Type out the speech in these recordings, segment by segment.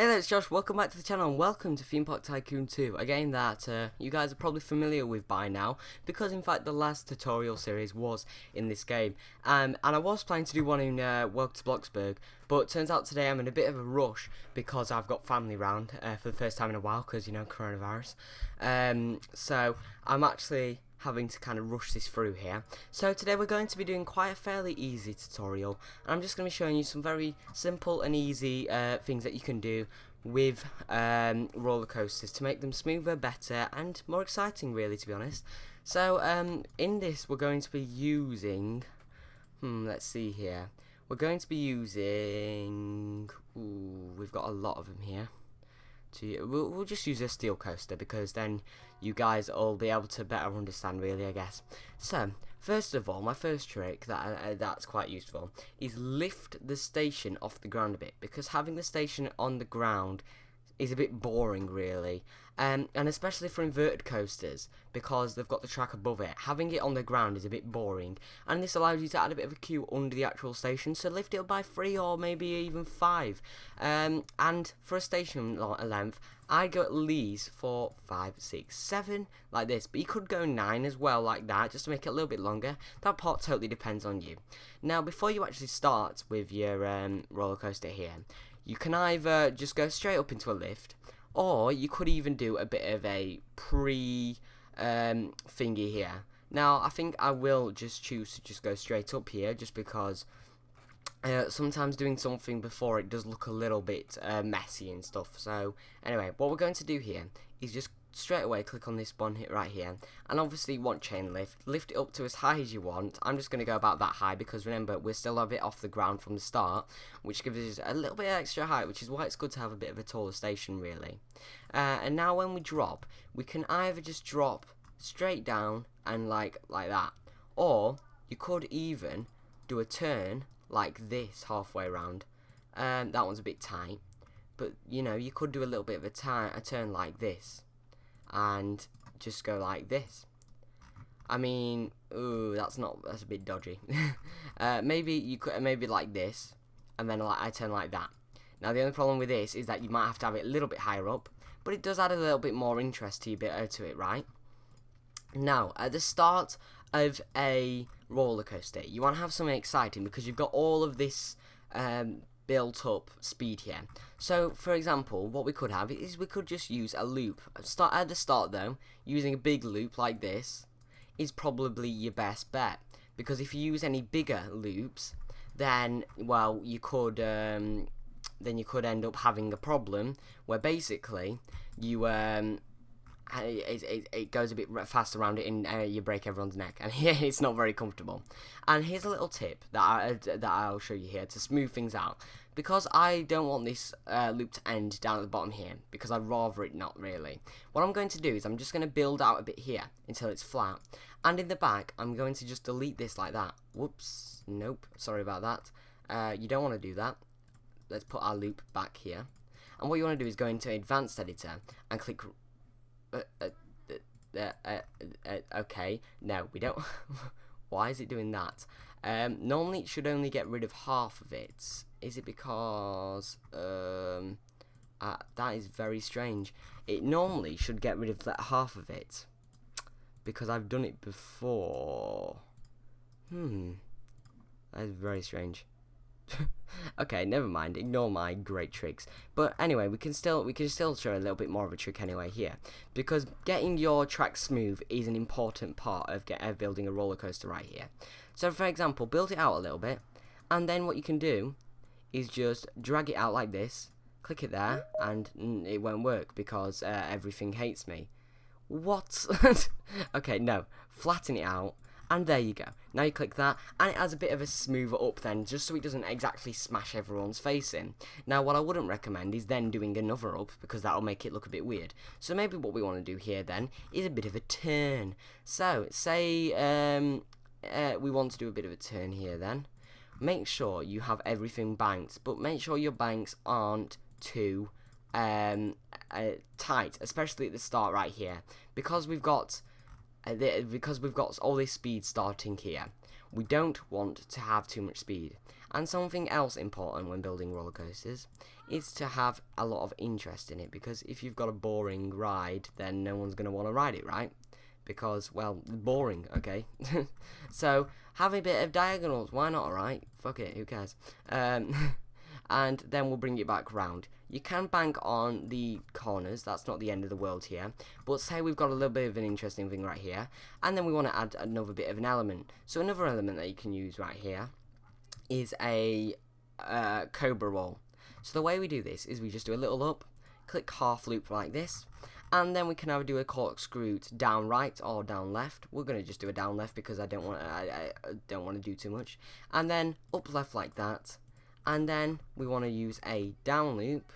Hey there, it's Josh, welcome back to the channel and welcome to Theme Park Tycoon 2, a game that you guys are probably familiar with by now, because in fact the last tutorial series was in this game, and I was planning to do one in Welcome to Bloxburg, but turns out today I'm in a bit of a rush because I've got family round for the first time in a while, because you know, coronavirus, so I'm actually having to kind of rush this through here. So today we're going to be doing quite a fairly easy tutorial, and I'm just going to be showing you some very simple and easy things that you can do with roller coasters to make them smoother, better and more exciting, really, to be honest. So in this we're going to be using let's see here, we're going to be using we've got a lot of them here. We'll just use a steel coaster because then you guys will be able to better understand, really, I guess. So first of all, my first trick that's quite useful is lift the station off the ground a bit, because having the station on the ground is a bit boring, really, and especially for inverted coasters, because they've got the track above it. Having it on the ground is a bit boring, and this allows you to add a bit of a queue under the actual station, so lift it up by 3 or maybe even 5, and for a station length I'd go at least 4, 5, 6, 7 like this, but you could go 9 as well, like that, just to make it a little bit longer. That part totally depends on you. Now before you actually start with your roller coaster here, you can either just go straight up into a lift, or you could even do a bit of a thingy here. Now I think I will just choose to just go straight up here, just because sometimes doing something before it does look a little bit messy and stuff. So anyway, what we're going to do here is just straight away click on this one hit right here, and obviously you want chain lift it up to as high as you want. I'm just going to go about that high, because remember, we're still a bit off the ground from the start, which gives us a little bit of extra height, which is why it's good to have a bit of a taller station, really. And now when we drop, we can either just drop straight down and like that, or you could even do a turn like this halfway around. That one's a bit tight, but you know, you could do a little bit of a turn like this and just go like this. I mean, that's a bit dodgy. Maybe you could like this, and then I turn like that. Now the only problem with this is that you might have to have it a little bit higher up, but it does add a little bit more interest to it, right? Now at the start of a roller coaster, you want to have something exciting, because you've got all of this built up speed here. So for example, what we could have is we could just use a loop. At the start though, using a big loop like this is probably your best bet, because if you use any bigger loops, then well, you could end up having a problem where basically you it goes a bit fast around it, and you break everyone's neck, and it's not very comfortable. And here's a little tip that I'll show you here to smooth things out, because I don't want this loop to end down at the bottom here, because I'd rather it not, really. What I'm going to do is I'm just going to build out a bit here until it's flat, and in the back I'm going to just delete this like that. Whoops, nope, sorry about that. You don't want to do that. Let's put our loop back here, and what you want to do is go into Advanced Editor and click okay, no, we don't. Why is it doing that? Normally it should only get rid of half of it. Is it because that is very strange. It normally should get rid of that half of it, because I've done it before. That is very strange. Okay, never mind, ignore my great tricks. But anyway, we can still show a little bit more of a trick anyway here, because getting your track smooth is an important part of building a roller coaster right here. So for example, build it out a little bit, and then what you can do is just drag it out like this, click it there, and it won't work because everything hates me. What? Okay, no, flatten it out. And there you go. Now you click that, and it has a bit of a smoother up then, just so it doesn't exactly smash everyone's face in. Now what I wouldn't recommend is then doing another up, because that'll make it look a bit weird. So maybe what we want to do here then is a bit of a turn. So say we want to do a bit of a turn here then. Make sure you have everything banked, but make sure your banks aren't too tight, especially at the start right here, because we've got all this speed starting here. We don't want to have too much speed, And something else important when building roller coasters is to have a lot of interest in it, because if you've got a boring ride, then no one's going to want to ride it, right? Because, well, boring, okay? So, have a bit of diagonals, why not, right? Fuck it, who cares? And then we'll bring it back round. You can bank on the corners, that's not the end of the world here, but say we've got a little bit of an interesting thing right here, and then we want to add another bit of an element. So another element that you can use right here is a cobra roll. So the way we do this is we just do a little up, click half loop like this, and then we can either do a corkscrew to down right or down left. We're going to just do a down left because I don't want to do too much, and then up left like that. And then we want to use a down loop,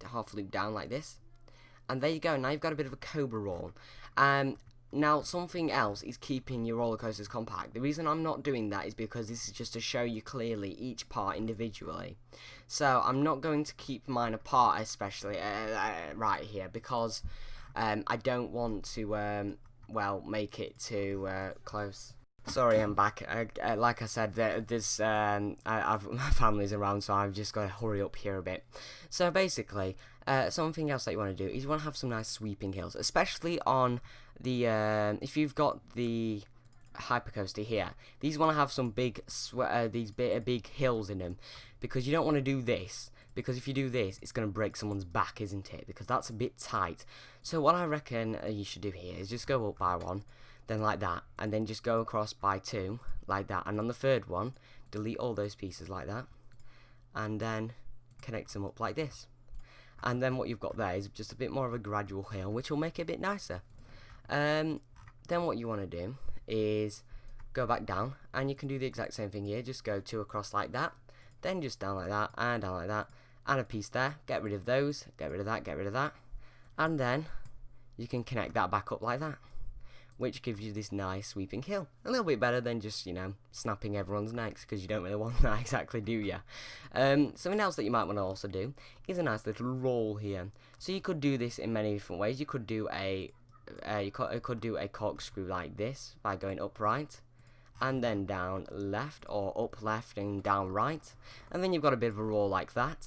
half loop down like this, and there you go. Now you've got a bit of a cobra roll. Now something else is keeping your roller coasters compact. The reason I'm not doing that is because this is just to show you clearly each part individually. So I'm not going to keep mine apart, especially right here, because I don't want to well, make it too close. Sorry, I'm back. Like I said, my family's around, so I've just got to hurry up here a bit. So basically, something else that you want to do is you want to have some nice sweeping hills, especially on the if you've got the hypercoaster here. These want to have some big big hills in them, because you don't want to do this. Because if you do this, it's going to break someone's back, isn't it? Because that's a bit tight. So what I reckon you should do here is just go up by one, then like that, and then just go across by two, like that, and on the third one, delete all those pieces like that, and then connect them up like this. And then what you've got there is just a bit more of a gradual hill, which will make it a bit nicer. Then what you want to do is go back down, and you can do the exact same thing here. Just go two across like that, then just down like that, and down like that, and a piece there. Get rid of those, get rid of that, get rid of that, and then you can connect that back up like that, which gives you this nice sweeping hill. A little bit better than just, you know, snapping everyone's necks, because you don't really want that exactly, do you? Something else that you might want to also do is a nice little roll here. So you could do this in many different ways. You could do a corkscrew like this by going up right, and then down left, or up left and down right, and then you've got a bit of a roll like that,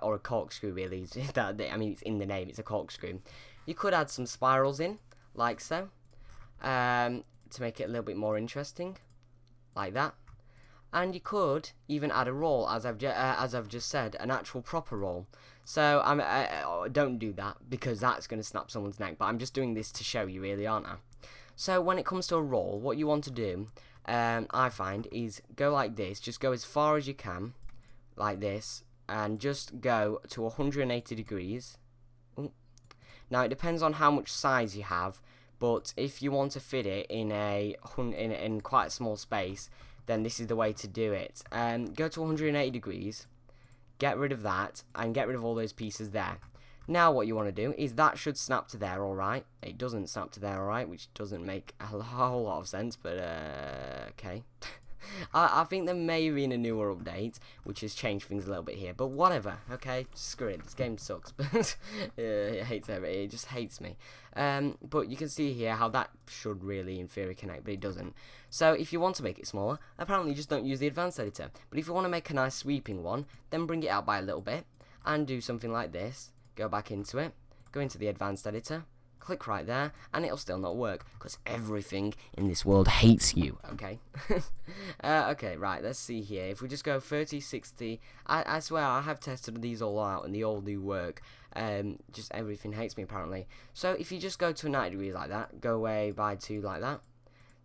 or a corkscrew really. I mean, it's in the name, it's a corkscrew. You could add some spirals in, like so, to make it a little bit more interesting, like that. And you could even add a roll, as I've just said, an actual proper roll. So don't do that, because that's going to snap someone's neck. But I'm just doing this to show you, really, aren't I? So when it comes to a roll, what you want to do, I find, is go like this. Just go as far as you can, like this, and just go to 180 degrees. Ooh. Now it depends on how much size you have, but if you want to fit it in quite a small space, then this is the way to do it. Go to 180 degrees, get rid of that, and get rid of all those pieces there. Now what you want to do is that should snap to there, alright. It doesn't snap to there, alright, which doesn't make a whole lot of sense, but okay. I think there may have been a newer update which has changed things a little bit here, but whatever, okay, screw it, this game sucks, but it just hates me. But you can see here how that should really in theory connect, but it doesn't. So if you want to make it smaller, apparently just don't use the advanced editor. But if you want to make a nice sweeping one, then bring it out by a little bit and do something like this. Go back into it, go into the advanced editor, click right there, and it'll still not work, because everything in this world hates you, okay? Okay, right, let's see here. If we just go 30, 60, I swear I have tested these all out, and they all do work. Just everything hates me, apparently. So if you just go to 90 degrees like that, go away by 2 like that,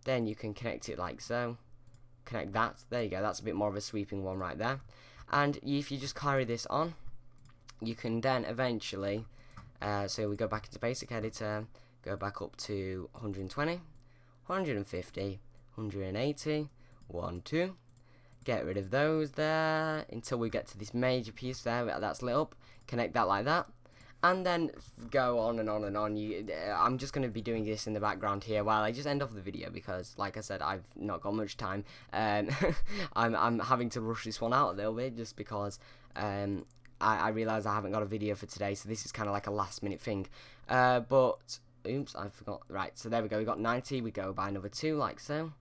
then you can connect it like so. Connect that, there you go, that's a bit more of a sweeping one right there. And if you just carry this on, you can then eventually, so we go back into basic editor, go back up to 120, 150, 180, 1, 2, get rid of those there until we get to this major piece there that's lit up, connect that like that, and then go on and on and on. I'm just going to be doing this in the background here while I just end off the video, because like I said, I've not got much time. I'm having to rush this one out a little bit just because I realise I haven't got a video for today, so this is kind of like a last minute thing. But, oops, I forgot. Right, so there we go, we got 90, we go by another 2, like so.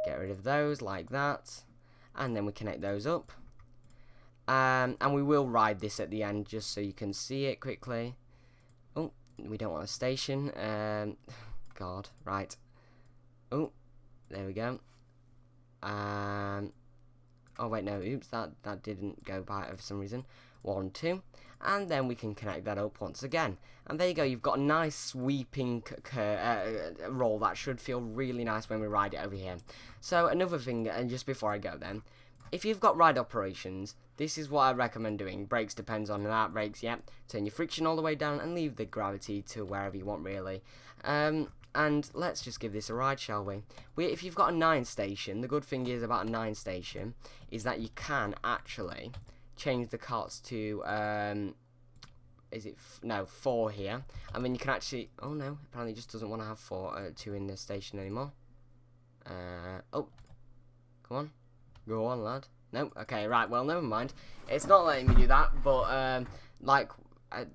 Get rid of those, like that. And then we connect those up. And we will ride this at the end just so you can see it quickly. Oh, we don't want a station. God, right. Oh, there we go. Oh wait, no, oops, that didn't go by for some reason. 1, 2, and then we can connect that up once again. And there you go, you've got a nice sweeping roll that should feel really nice when we ride it over here. So another thing, and just before I go then, if you've got ride operations, this is what I recommend doing. Brakes depends on that. Brakes, yep. Turn your friction all the way down and leave the gravity to wherever you want, really. And let's just give this a ride, shall we? If you've got a 9 station, the good thing is about a 9 station is that you can actually change the carts to, is it, no, 4 here. And then you can actually, oh no, apparently it just doesn't want to have 2 in this station anymore. Oh, come on. Go on, lad. No, okay, right, well, never mind. It's not letting me do that, but,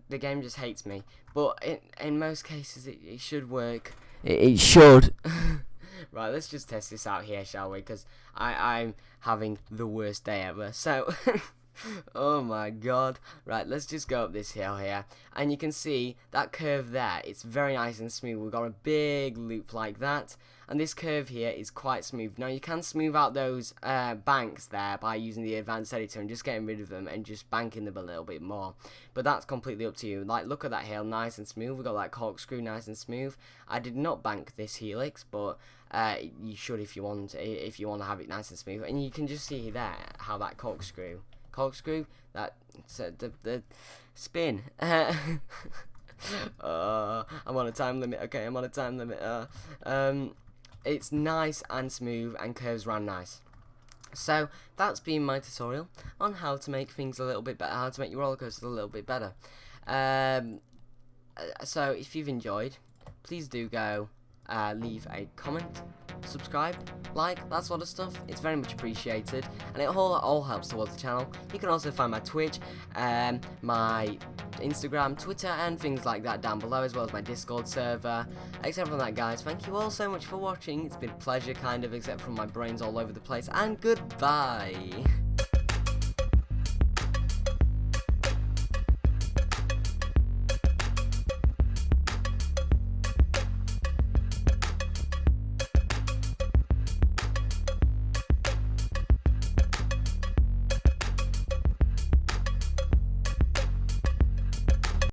the game just hates me. But in most cases, it should work. It should. Right, let's just test this out here, shall we? Because I'm having the worst day ever. So, oh my god. Right, let's just go up this hill here. And you can see that curve there. It's very nice and smooth. We've got a big loop like that. And this curve here is quite smooth. Now, you can smooth out those banks there by using the advanced editor and just getting rid of them and just banking them a little bit more. But that's completely up to you. Like, look at that hill, nice and smooth. We've got that corkscrew, nice and smooth. I did not bank this helix, but you should if you want to have it nice and smooth. And you can just see there how that corkscrew, that the spin. I'm on a time limit. Okay, I'm on a time limit. It's nice and smooth and curves around nice. So that's been my tutorial on how to make things a little bit better, how to make your roller coasters a little bit better. So if you've enjoyed, please do go leave a comment, subscribe, like, that sort of stuff. It's very much appreciated, and it all helps towards the channel. You can also find my Twitch, my Instagram, Twitter, and things like that down below, as well as my Discord server. Except from that, guys, thank you all so much for watching. It's been a pleasure, kind of, except from my brain's all over the place, and goodbye.